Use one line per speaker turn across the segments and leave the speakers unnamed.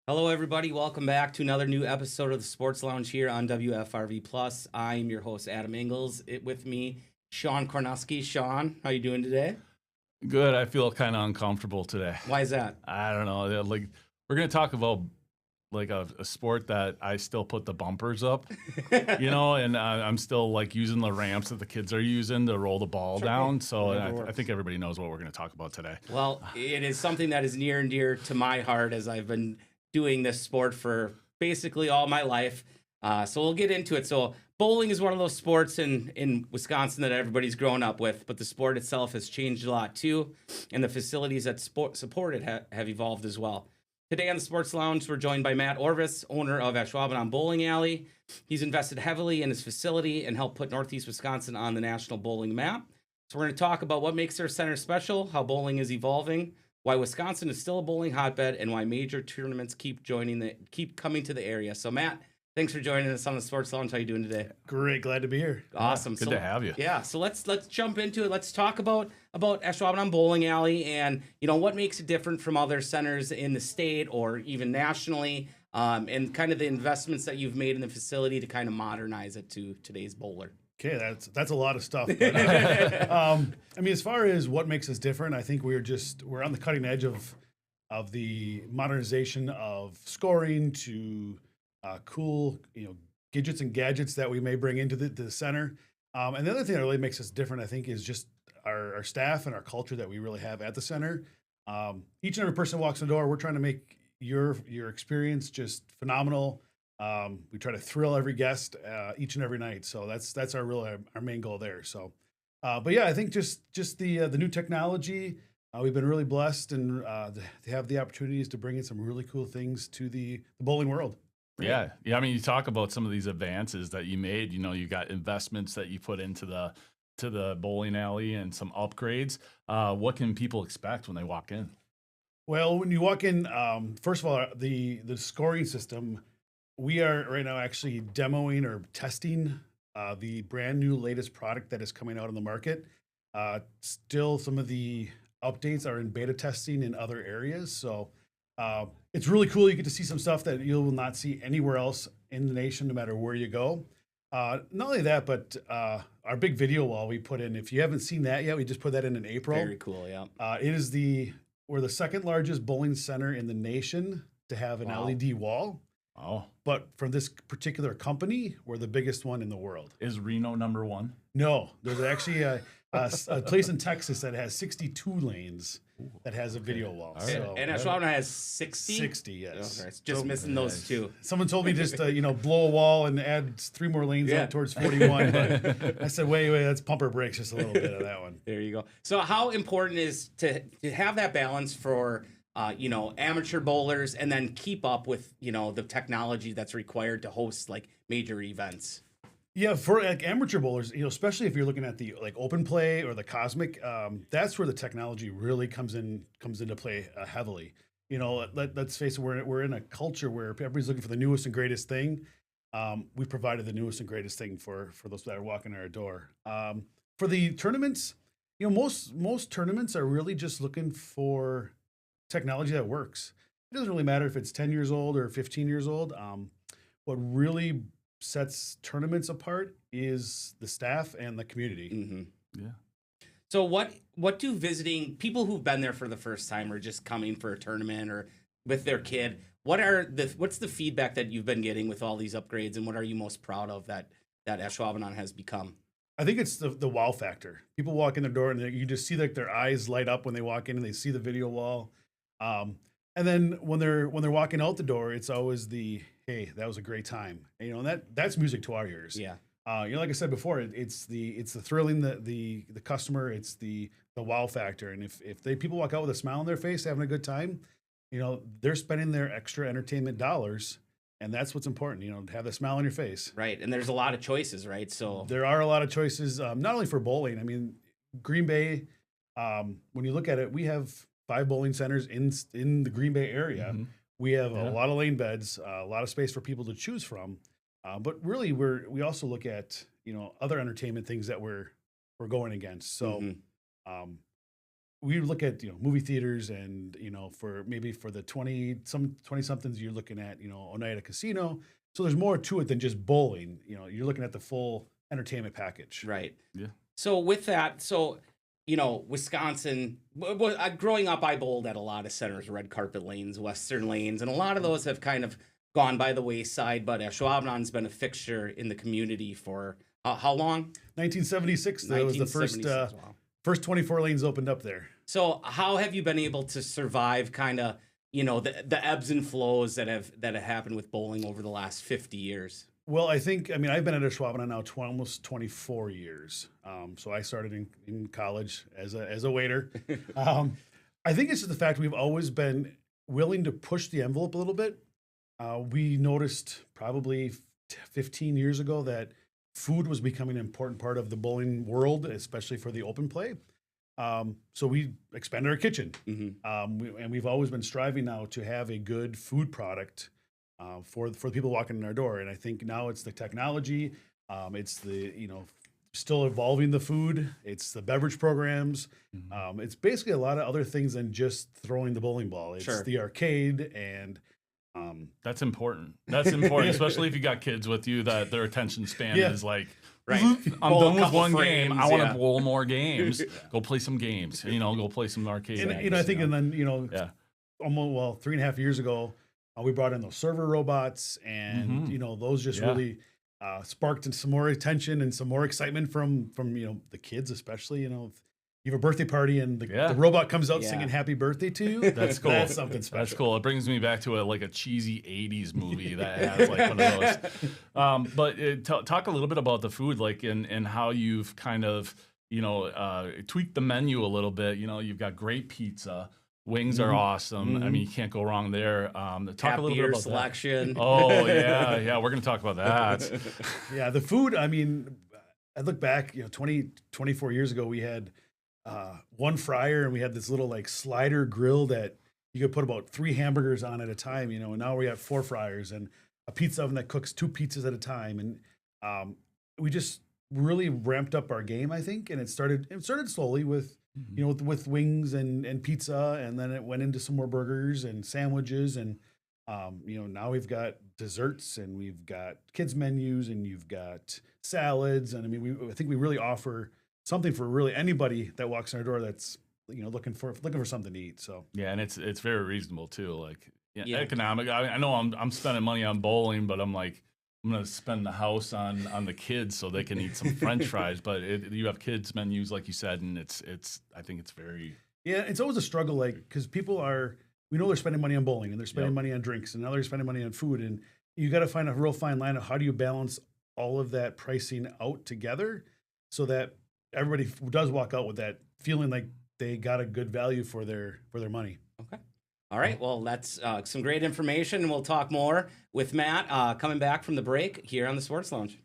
Hello, everybody. Welcome back to another new episode of the Sports Lounge here on WFRV Plus. I'm your host, Adam Ingles. With me, Sean Kornuski. Sean, how you doing today?
Good. I feel kind of uncomfortable today.
Why is that?
I don't know. Like we're gonna talk about like a sport that I still put the bumpers up, and I'm still like using the ramps that the kids are using to roll the ball down. So I think everybody knows what we're gonna talk about today.
Well, it is something that is near and dear to my heart as I've been doing this sport for basically all my life. So we'll get into it. So bowling is one of those sports in Wisconsin that everybody's grown up with, but the sport itself has changed a lot too, and the facilities that support it have evolved as well. Today on the Sports Lounge, we're joined by Matt Orvis, owner of Ashwaubenon Bowling Alley. He's invested heavily in his facility and helped put Northeast Wisconsin on the national bowling map. So we're going to talk about what makes their center special, how bowling is evolving, why Wisconsin is still a bowling hotbed, and why major tournaments keep coming to the area. So Matt, thanks for joining us on the Sports Lounge. How you doing today?
Great, glad to be here.
Awesome.
Good to have you.
Yeah, so let's jump into it. Let's talk about Ashwaubenon Bowling Alley and what makes it different from other centers in the state or even nationally, and kind of the investments that you've made in the facility to kind of modernize it to today's bowler.
Okay, that's a lot of stuff. But, I mean, as far as what makes us different, I think we're on the cutting edge of the modernization of scoring to cool gadgets and gadgets that we may bring into the center. And the other thing that really makes us different, I think, is just our staff and our culture that we really have at the center. Each and every person who walks in the door, we're trying to make your experience just phenomenal. We try to thrill every guest each and every night. So that's our main goal there. So, but yeah, I think just the new technology. We've been really blessed and to have the opportunities to bring in some really cool things to the bowling world.
Yeah. I mean, you talk about some of these advances that you made. You got investments that you put into the bowling alley and some upgrades. What can people expect when they walk in?
Well, when you walk in, first of all, the scoring system. We are right now actually demoing or testing the brand new latest product that is coming out on the market. Still, some of the updates are in beta testing in other areas. So it's really cool. You get to see some stuff that you will not see anywhere else in the nation, no matter where you go. Not only that, but our big video wall we put in, if you haven't seen that yet, we just put that in April.
Very cool, yeah.
We're the second largest bowling center in the nation to have an LED wall.
Oh,
But from this particular company, we're the biggest one in the world.
is Reno number one?
No, there's actually a place in Texas that has 62 lanes that has a video wall.
All right.
So,
And Ashwaubenon has 60?
60, yes.
Okay, it's just missing those two.
Someone told me just to, blow a wall and add 3 more lanes
Yeah.
out towards 41. But I said, wait, let's pump our brakes just a little bit of that one.
There you go. So how important is to have that balance for amateur bowlers and then keep up with, the technology that's required to host like major events?
Yeah, for like amateur bowlers, especially if you're looking at the like open play or the cosmic, that's where the technology really comes into play heavily. Let's face it, we're in a culture where everybody's looking for the newest and greatest thing. We provided the newest and greatest thing for those that are walking our door. For the tournaments, most tournaments are really just looking for technology that works. It doesn't really matter if it's 10 years old or 15 years old. What really sets tournaments apart is the staff and the community.
Mm-hmm.
Yeah.
So what do visiting people who've been there for the first time or just coming for a tournament or with their kid, what's the feedback that you've been getting with all these upgrades, and what are you most proud of that Ashwaubenon has become?
I think it's the wow factor. People walk in the door and you just see like their eyes light up when they walk in and they see the video wall. And then when they're walking out the door, it's always hey, that was a great time. And that's music to our ears.
Yeah.
Like I said before, it's the thrilling the customer, it's the wow factor. And if people walk out with a smile on their face, having a good time, they're spending their extra entertainment dollars, and that's what's important. To have a smile on your face.
Right, and there's a lot of choices, right? So
There are a lot of choices, not only for bowling. I mean, Green Bay. When you look at it, we have 5 bowling centers in the Green Bay area.
Mm-hmm.
We have a lot of lane beds, a lot of space for people to choose from. But really, we also look at other entertainment things that we're going against. So we look at, movie theaters and, for maybe for the 20 somethings, you're looking at, Oneida Casino. So there's more to it than just bowling. You're looking at the full entertainment package.
Right.
Yeah.
So with that, Wisconsin, growing up, I bowled at a lot of centers, red carpet lanes, Western lanes, and a lot of those have kind of gone by the wayside, but Ashwaubenon's been a fixture in the community for how long?
1976. That was the first,
1976, wow.
first 24 lanes opened up there.
So how have you been able to survive kind of, the ebbs and flows that have happened with bowling over the last 50 years?
Well, I've been at Ashwaubenon now almost 24 years. So I started in college as a waiter. I think it's just the fact we've always been willing to push the envelope a little bit. We noticed probably 15 years ago that food was becoming an important part of the bowling world, especially for the open play. So we expanded our kitchen. And we've always been striving now to have a good food product for the people walking in our door. And I think now it's the technology, it's the, still evolving the food, it's the beverage programs. It's basically a lot of other things than just throwing the bowling ball. It's the arcade and
that's important. That's important, especially if you got kids with you that their attention span is like,
right.
I'm
Bowl
done
a
with one
frames,
game. I want to bowl more games. Go play some games. Go play some arcade.
And I think, and then almost 3.5 years ago, we brought in those server robots, and those just really sparked some more attention and some more excitement from the kids, especially. You have a birthday party and the robot comes out singing "Happy Birthday" to you.
That's cool.
That's something special.
That's cool. It brings me back to a cheesy '80s movie that has like one of those. But talk a little bit about the food, and how you've kind of tweaked the menu a little bit. You've got great pizza. Wings are awesome. I mean, you can't go wrong there. Talk a little bit about
selection.
That. Oh yeah, we're gonna talk about that.
Yeah, the food. I mean, I look back, 24 years ago, we had one fryer, and we had this little slider grill that you could put about 3 hamburgers on at a time. And now we have 4 fryers and a pizza oven that cooks 2 pizzas at a time. And we just really ramped up our game, I think. And it started slowly with with wings and pizza, and then it went into some more burgers and sandwiches, and now we've got desserts, and we've got kids menus, and you've got salads, and I mean I think we really offer something for really anybody that walks in our door that's looking for something to eat. So
yeah, and it's very reasonable too. Economic. I know I'm spending money on bowling, but I'm gonna spend the house on the kids so they can eat some French fries. But you have kids menus, like you said, and it's I think it's very
it's always a struggle, because people we know they're spending money on bowling, and they're spending money on drinks, and now they're spending money on food, and you got to find a real fine line of how do you balance all of that pricing out together so that everybody does walk out with that feeling like they got a good value for their money.
Okay. All right. Well, that's some great information, and we'll talk more with Matt coming back from the break here on the Sports Lounge.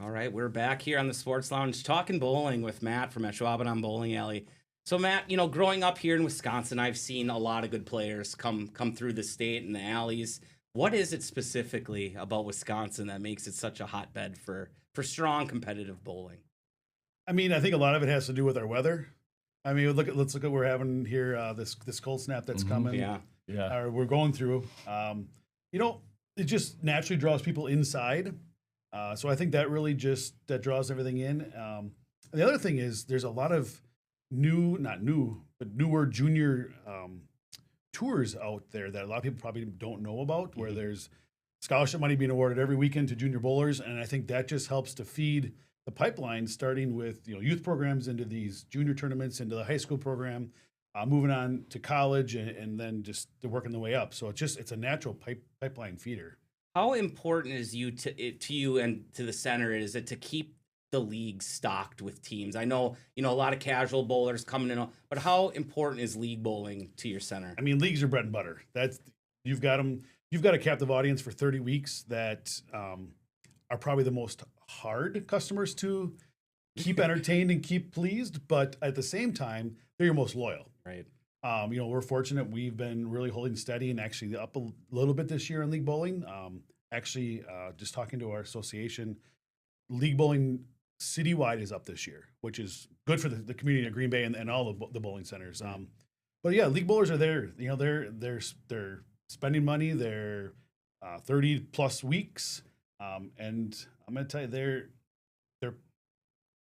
All right, we're back here on the Sports Lounge talking bowling with Matt from Ashwaubenon Bowling Alley. So Matt, growing up here in Wisconsin, I've seen a lot of good players come through the state and the alleys. What is it specifically about Wisconsin that makes it such a hotbed for strong competitive bowling?
I mean, I think a lot of it has to do with our weather. I mean, let's look at what we're having here. This cold snap that's coming.
Yeah.
Or we're going through. It just naturally draws people inside. So I think that really that draws everything in. And the other thing is there's a lot of newer junior tours out there that a lot of people probably don't know about, where there's scholarship money being awarded every weekend to junior bowlers. And I think that just helps to feed the pipeline, starting with youth programs into these junior tournaments, into the high school program, moving on to college, and then just working the way up. So it's a natural pipeline feeder.
How important is to you and to the center is it to keep the league stocked with teams? I know a lot of casual bowlers coming in, but how important is league bowling to your center?
I mean, leagues are bread and butter. You've got a captive audience for 30 weeks that are probably the most hard customers to keep entertained and keep pleased, but at the same time, they're your most loyal.
Right.
We're fortunate. We've been really holding steady and actually up a little bit this year in league bowling. Just talking to our association, league bowling citywide is up this year, which is good for the community of Green Bay and all the bowling centers. But yeah, league bowlers are there. They're spending money. They're 30 plus weeks, and I'm going to tell you they're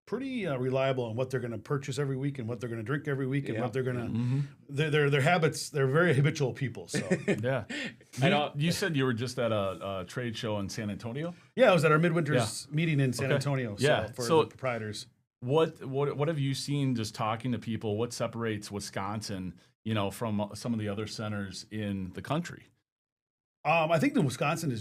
pretty reliable on what they're going to purchase every week and what they're going to drink every week and what they're going to their habits. They're very habitual people. So
Yeah. You said you were just at a trade show in San Antonio?
yeah, I was at our midwinter's meeting in San Antonio.
Yeah.
For
So
the proprietors.
What have you seen just talking to people? What separates Wisconsin, from some of the other centers in the country?
I think that Wisconsin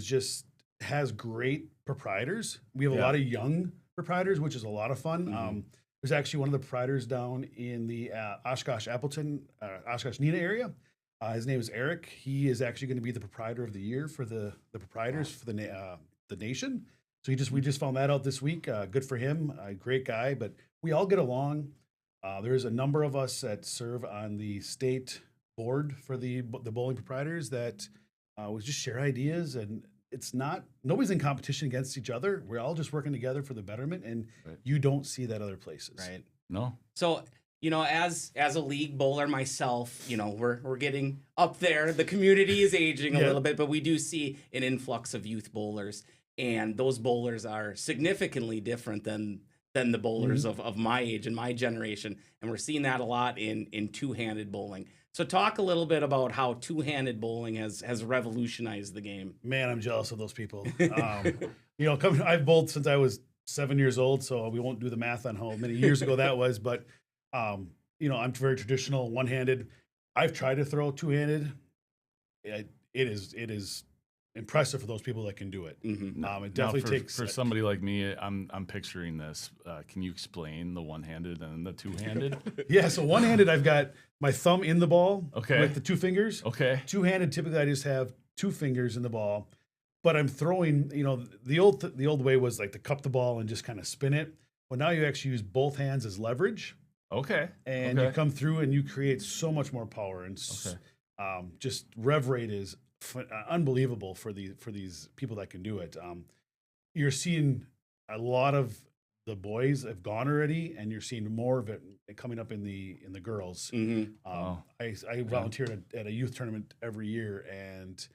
has great proprietors. We have a lot of young proprietors, which is a lot of fun. There's actually one of the proprietors down in the Oshkosh Neenah area. His name is Eric. He is actually going to be the proprietor of the year for the proprietors for the nation. So we just found that out this week. Good for him. Great guy, but we all get along. There's a number of us that serve on the state board for the bowling proprietors that we just share ideas, and nobody's in competition against each other. We're all just working together for the betterment, and you don't see that other places.
Right.
No.
So, as a league bowler myself, we're getting up there. The community is aging a little bit, but we do see an influx of youth bowlers, and those bowlers are significantly different than the bowlers of my age and my generation. And we're seeing that a lot in two-handed bowling. So talk a little bit about how two-handed bowling has revolutionized the game.
Man, I'm jealous of those people. I've bowled since I was 7 years old, so we won't do the math on how many years ago that was. But I'm very traditional, one-handed. I've tried to throw two-handed. It is impressive for those people that can do it. It definitely takes
for somebody like me. I'm picturing this. Can you explain the one-handed and the two-handed?
Yeah, so one-handed, I've got my thumb in the ball with the two fingers.
Okay.
Two-handed, typically I just have two fingers in the ball, but I'm throwing. The old way was like to cup the ball and just kind of spin it. Well, now you actually use both hands as leverage.
Okay.
And you come through and you create so much more power, and just rev rate is unbelievable for these people that can do it. You're seeing a lot of the boys have gone already, and you're seeing more of it coming up in the girls. I volunteered at a youth tournament every year, and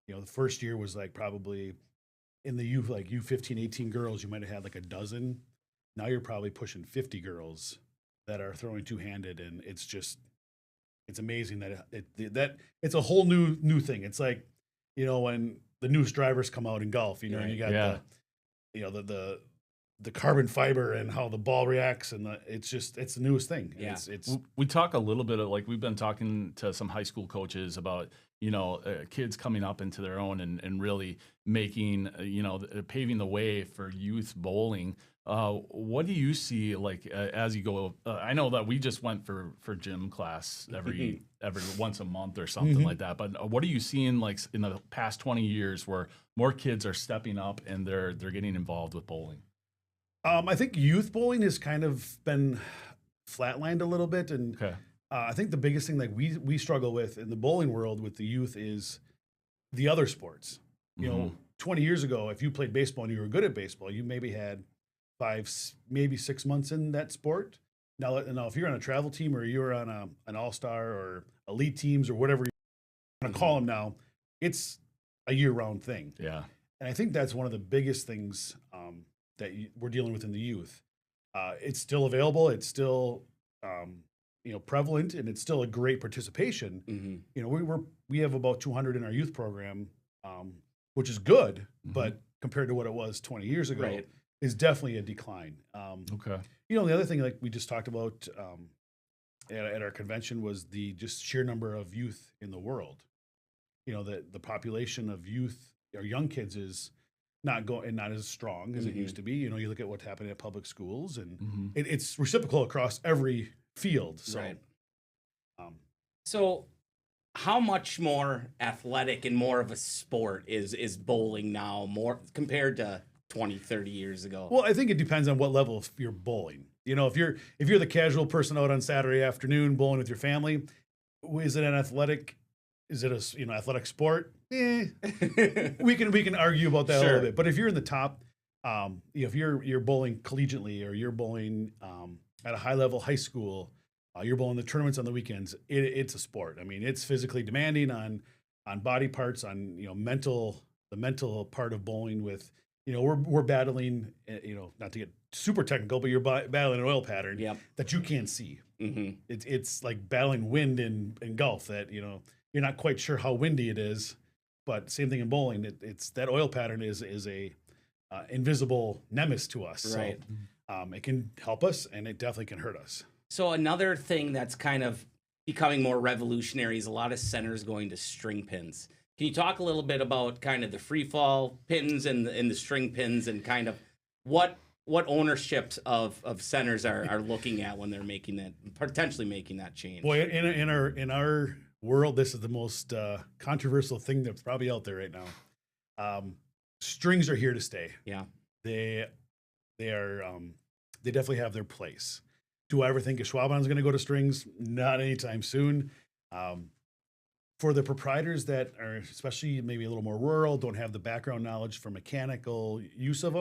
the first year was like probably in the youth, like U15, 18 girls, you might have had like a dozen. Now you're probably pushing 50 girls that are throwing two-handed, and it's amazing that it's a whole new thing. It's like, when the newest drivers come out in golf, and you got the carbon fiber and how the ball reacts, and it's the newest thing.
Yeah.
We talk a little bit of, like, we've been talking to some high school coaches about kids coming up into their own and really making paving the way for youth bowling. What do you see, like, as you go? I know that we just went for gym class every once a month or something like that. But what are you seeing, like, in the past 20 years where more kids are stepping up and they're getting involved with bowling?
I think youth bowling has kind of been flatlined a little bit, and I think the biggest thing like we struggle with in the bowling world with the youth is the other sports. 20 years ago, if you played baseball and you were good at baseball, you maybe had 5, maybe 6 months in that sport. Now, if you're on a travel team or you're on an all-star or elite teams or whatever you want to call them now, it's a year-round thing.
Yeah,
and I think that's one of the biggest things that we're dealing with in the youth. It's still available. It's still prevalent, and it's still a great participation. We have about 200 in our youth program, which is good, but compared to what it was 20 years ago, is definitely a decline. The other thing, like we just talked about at our convention, was the just sheer number of youth in the world. The population of youth or young kids is not as strong as it used to be. You look at what's happening at public schools, and it's reciprocal across every field. So,
so how much more athletic and more of a sport is bowling now, more compared to 20, 30 years ago.
Well, I think it depends on what level you're bowling. You know, if you're the casual person out on Saturday afternoon bowling with your family, is it an athletic? Is it a athletic sport? We can argue about that a little bit. But if you're in the top, if you're bowling collegiately or you're bowling at a high level high school, you're bowling the tournaments on the weekends. It's a sport. I mean, it's physically demanding on body parts, on the mental part of bowling. With we're battling, not to get super technical, but you're battling an oil pattern that you can't see.
Mm-hmm.
It's like battling wind in golf that you're not quite sure how windy it is. But same thing in bowling. It's that oil pattern is a invisible nemesis to us.
Right.
So it can help us, and it definitely can hurt us.
So another thing that's kind of becoming more revolutionary is a lot of centers going to string pins. Can you talk a little bit about kind of the free fall pins and the string pins, and kind of what ownerships of centers are looking at when they're potentially making that change?
Boy, in our world, this is the most controversial thing that's probably out there right now. Strings are here to stay.
Yeah,
they are. They definitely have their place. Do I ever think Ashwaubenon is going to go to strings? Not anytime soon. For the proprietors that are, especially maybe a little more rural, don't have the background knowledge for mechanical use of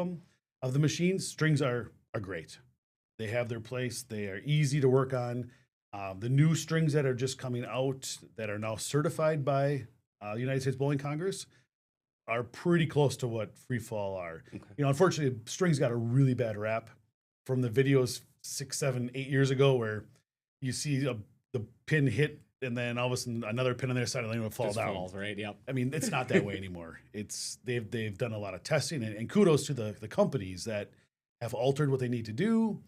the machines, strings are great. They have their place. They are easy to work on. The new strings that are just coming out that are now certified by the United States Bowling Congress are pretty close to what free fall are. Okay. Unfortunately, strings got a really bad rap from the videos 6, 7, 8 years ago, where you see the pin hit and then all of a sudden another pin on their side of the lane will fall down.
Falls, right? Yep.
I mean, it's not that way anymore. They've done a lot of testing, and kudos to the companies that have altered what they need to do.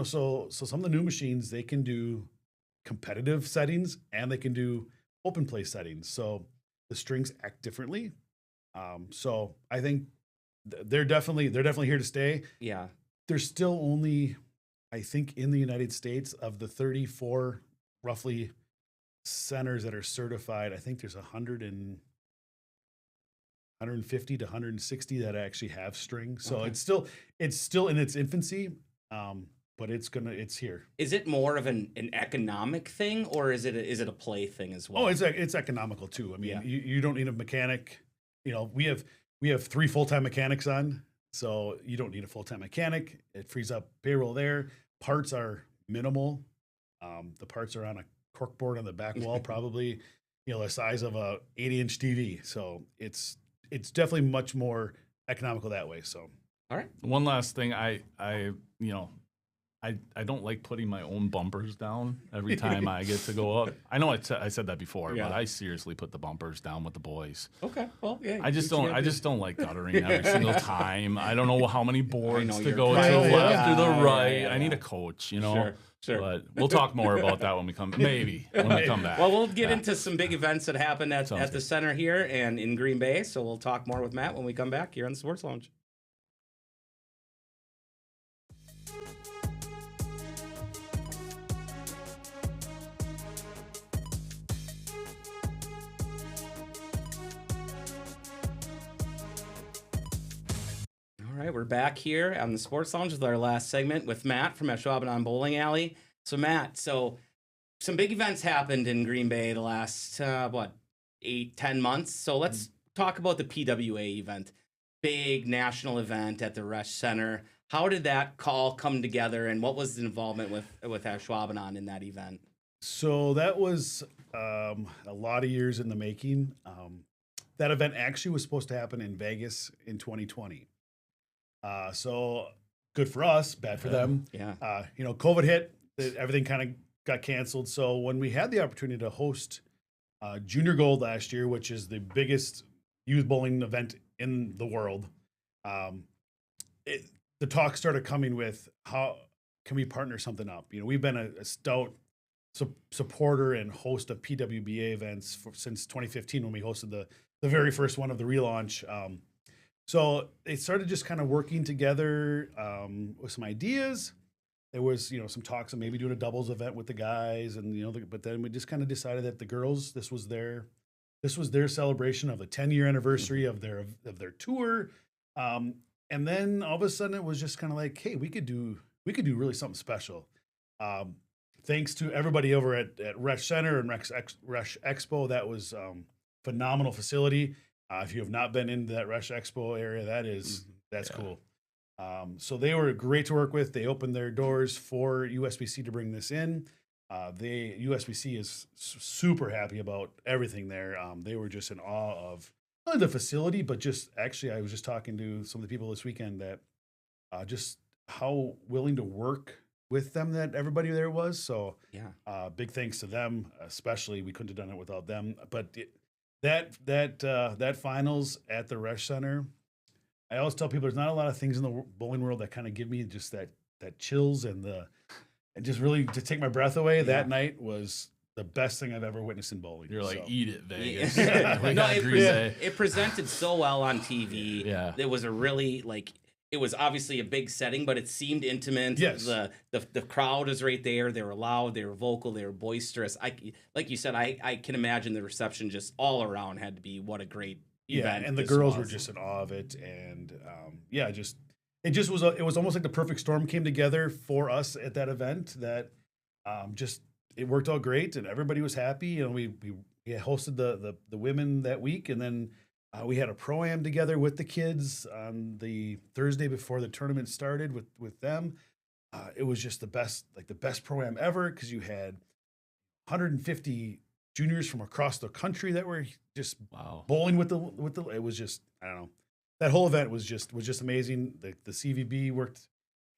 So some of the new machines, they can do competitive settings and they can do open play settings. So the strings act differently. So I think they're definitely here to stay.
Yeah.
There's still only, I think, in the United States, of the 34 roughly centers that are certified, I think there's 150 to 160 that actually have strings. So it's still in its infancy, but it's here. Is
it more of an economic thing, or is it a play thing as well?
Oh, it's economical too. I mean, you don't need a mechanic. We have 3 full-time mechanics on. So you don't need a full-time mechanic. It frees up payroll there. Parts are minimal. The parts are on a corkboard on the back wall, probably, the size of a 80-inch TV. So it's definitely much more economical that way. So,
all right.
One last thing, I don't like putting my own bumpers down every time I get to go up. I know I said that before, but I seriously put the bumpers down with the boys.
Okay, well, yeah.
I just don't like guttering every single time. I don't know how many boards to go to the left or the right. I need a coach,
Sure.
But we'll talk more about that when we come back.
Well, we'll get into some big events that happen at the center here and in Green Bay. So we'll talk more with Matt when we come back here on the Sports Lounge. All right, we're back here on the Sports Lounge with our last segment with Matt from Ashwaubenon Bowling Alley. So, Matt, some big events happened in Green Bay the last, 8-10 months. So let's talk about the PWA event. Big national event at the Resch Center. How did that call come together, and what was the involvement with Ashwaubenon in that event?
So that was a lot of years in the making. That event actually was supposed to happen in Vegas in 2020. So good for us, bad for them.
Yeah.
COVID hit, everything kind of got canceled. So when we had the opportunity to host Junior Gold last year, which is the biggest youth bowling event in the world, the talk started coming with how can we partner something up? We've been a stout supporter and host of PWBA events since 2015 when we hosted the very first one of the relaunch. So it started just kind of working together with some ideas. There was, some talks of maybe doing a doubles event with the guys, and but then we just kind of decided that the girls, this was their celebration of the 10-year anniversary of their tour. And then all of a sudden it was just kind of like, hey, we could do really something special. Thanks to everybody over at Resch Center and Resch Expo. That was phenomenal facility. If you have not been into that Resch Expo area, that's cool. So they were great to work with. They opened their doors for USBC to bring this in. USBC is super happy about everything there. They were just in awe of not only the facility, but just actually, I was just talking to some of the people this weekend that just how willing to work with them that everybody there was. So big thanks to them, especially. We couldn't have done it without them. But that finals at the Resch Center, I always tell people there's not a lot of things in the bowling world that kind of give me just that chills and just really to take my breath away. Yeah. That night was the best thing I've ever witnessed in bowling.
You're like, eat it, Vegas.
It presented so well on TV.
Yeah.
It was a really it was obviously a big setting, but it seemed intimate.
Yes.
The crowd was right there. They were loud. They were vocal. They were boisterous. Like you said, I can imagine the reception just all around had to be what a great event.
And the girls were just in awe of it. And it was almost like the perfect storm came together for us at that event. That it worked out great, and everybody was happy. And we hosted the women that week, and then we had a pro-am together with the kids on the Thursday before the tournament started with them. It was just the best pro-am ever, because you had 150 juniors from across the country that were just bowling with the. It was just, I don't know. That whole event was just amazing. The CVB worked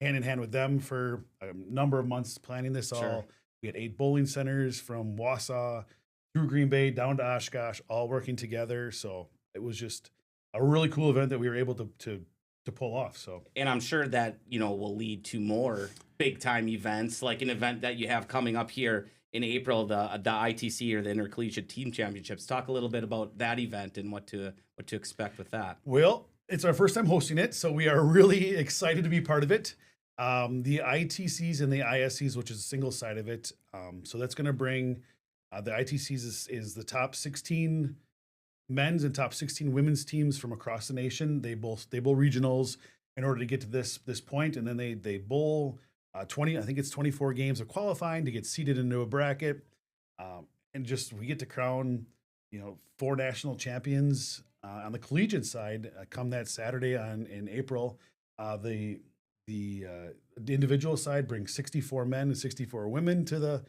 hand in hand with them for a number of months planning this all. We had 8 bowling centers from Wausau through Green Bay down to Oshkosh, all working together. So it was just a really cool event that we were able to pull off. So,
and I'm sure that will lead to more big time events, like an event that you have coming up here in April, the ITC, or the Intercollegiate Team Championships. Talk a little bit about that event and what to expect with that.
Well, it's our first time hosting it, so we are really excited to be part of it. The ITCs and the ISCs, which is a single side of it. So that's going to bring the ITCs is the top 16 men's and top 16 women's teams from across the nation. They bowl regionals in order to get to this point, and then they bowl 20. I think it's 24 games of qualifying to get seeded into a bracket, and just we get to crown 4 national champions on the collegiate side come that Saturday in April. The individual side brings 64 men and 64 women to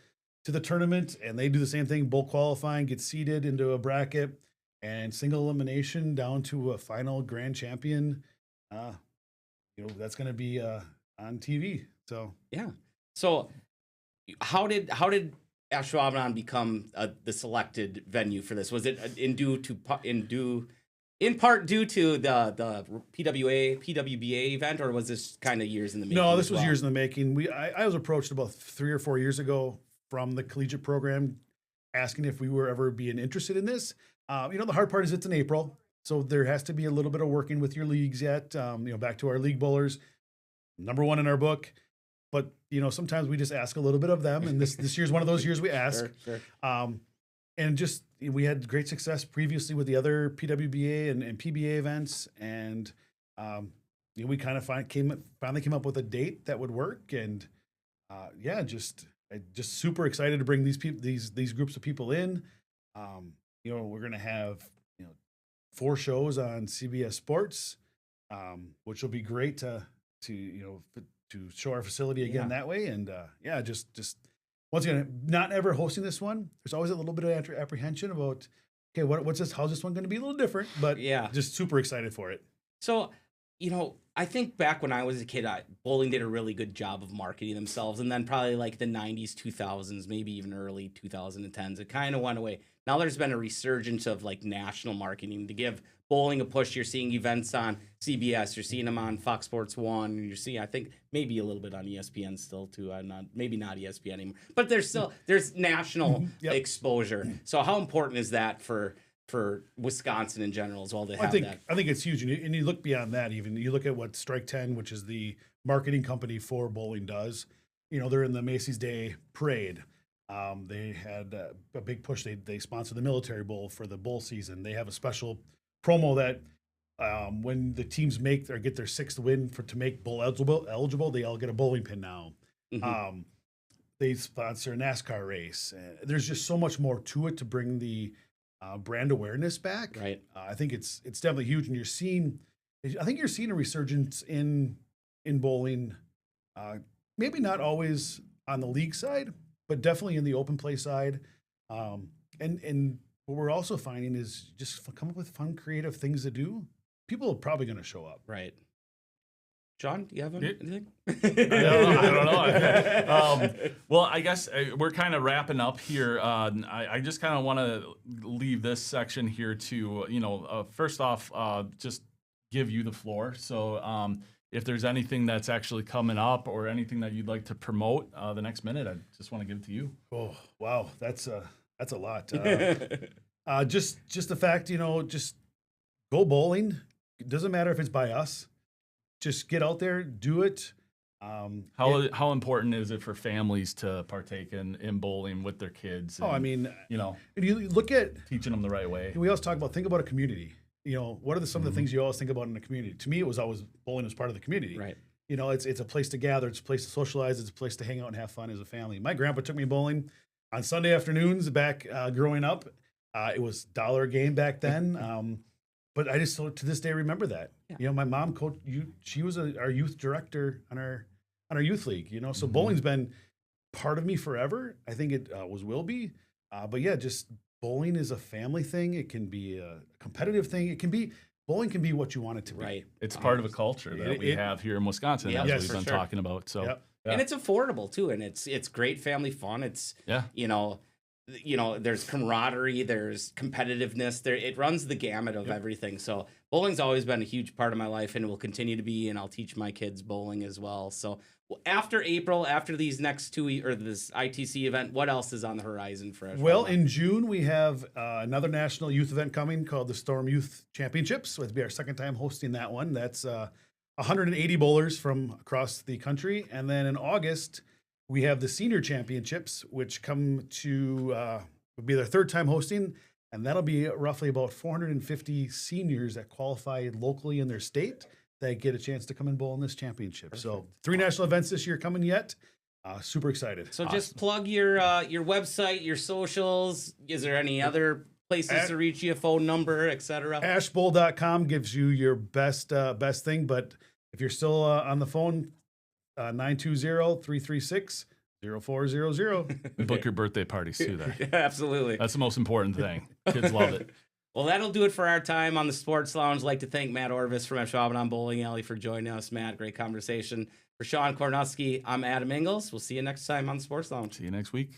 the tournament, and they do the same thing: bowl qualifying, get seeded into a bracket, and single elimination down to a final grand champion. That's going to be on TV. So
So how did Ashwaubenon become the selected venue for this? Was it in part due to the PWBA event, or was this kind of years in the making?
No, this was years in the making. I was approached about 3 or 4 years ago from the collegiate program asking if we were ever being interested in this. The hard part is it's in April, so there has to be a little bit of working with your leagues yet. Back to our league bowlers, number 1 in our book. But sometimes we just ask a little bit of them, and this year's one of those years we ask. Sure. And just we had great success previously with the other PWBA and PBA events, and we kind of finally came up with a date that would work, and just super excited to bring these groups of people in. We're gonna have 4 shows on CBS Sports, which will be great to show our facility again that way. And just once again, not ever hosting this one, there's always a little bit of apprehension about, okay, what's this? How's this one going to be? A little different, but just super excited for it.
So, I think back when I was a kid, bowling did a really good job of marketing themselves, and then probably like the 90s, 2000s, maybe even early 2010s, it kind of went away. Now there's been a resurgence of like national marketing to give bowling a push. You're seeing events on CBS, you're seeing them on Fox Sports 1, you're seeing, I think, maybe a little bit on ESPN still too. Maybe not ESPN anymore, but there's national exposure. So how important is that for Wisconsin in general as well to have that?
I think it's huge. And you look beyond that, even you look at what Strike 10, which is the marketing company for bowling, does. They're in the Macy's Day Parade. They had a big push. They sponsor the Military Bowl for the bowl season. They have a special promo that When the teams make or get their 6th win to make bowl eligible, they all get a bowling pin now. They sponsor a NASCAR race. There's just so much more to it to bring the brand awareness back.
Right.
I think it's definitely huge, and I think you're seeing a resurgence in bowling. Maybe not always on the league side, but definitely in the open play side. And what we're also finding is just come up with fun, creative things to do. People are probably going to show up.
Right. John, do you have anything?
I don't know. Well, I guess we're kind of wrapping up here. I just kind of want to leave this section here to, first off, just give you the floor. So if there's anything that's actually coming up or anything that you'd like to promote the next minute, I just want to give it to you.
Oh, wow. That's a lot. Just the fact, just go bowling. It doesn't matter if it's by us. Just get out there, do it.
How important is it for families to partake in bowling with their kids? And,
I mean,
and
you look at
teaching them the right way.
We always think about a community. What are some of the things you always think about in a community? To me, it was always bowling was part of the community.
Right.
It's a place to gather, it's a place to socialize, it's a place to hang out and have fun as a family. My grandpa took me bowling on Sunday afternoons back growing up. It was $1 a game back then. But I just to this day remember that.
Yeah.
My mom coached she was our youth director on our youth league. So bowling's been part of me forever. I think it will be. But yeah, just bowling is a family thing. It can be a competitive thing. Bowling can be what you want it to be.
Right.
It's part of a culture that we have here in Wisconsin,
Yeah,
as
yes,
we've
for
been
sure.
talking about. So,
Yep.
And it's affordable too, and it's great family fun. It's there's camaraderie, there's competitiveness. It runs the gamut of everything. So bowling's always been a huge part of my life, and will continue to be. And I'll teach my kids bowling as well. So after April, after these next 2 weeks or this ITC event, what else is on the horizon for us?
Well, in June we have another national youth event coming called the Storm Youth Championships. It'll be our 2nd time hosting that one. That's 180 bowlers from across the country, and then in August we have the Senior Championships, which come to will be their 3rd time hosting, and that'll be roughly about 450 seniors that qualify locally in their state that get a chance to come and bowl in this championship. Perfect. So 3 national events this year coming yet. Super excited.
So just plug your website, your socials. Is there any other places to reach you, a phone number, etc.?
Ashbowl.com gives you your best thing, but if you're still on the phone, 920-336-0400.
book your birthday parties too there.
Absolutely.
That's the most important thing. Kids love it.
Well, that'll do it for our time on the Sports Lounge. I'd like to thank Matt Orvis from Ashwaubenon Bowling Alley for joining us. Matt, great conversation. For Sean Kornowski, I'm Adam Ingles. We'll see you next time on the Sports Lounge.
See you next week.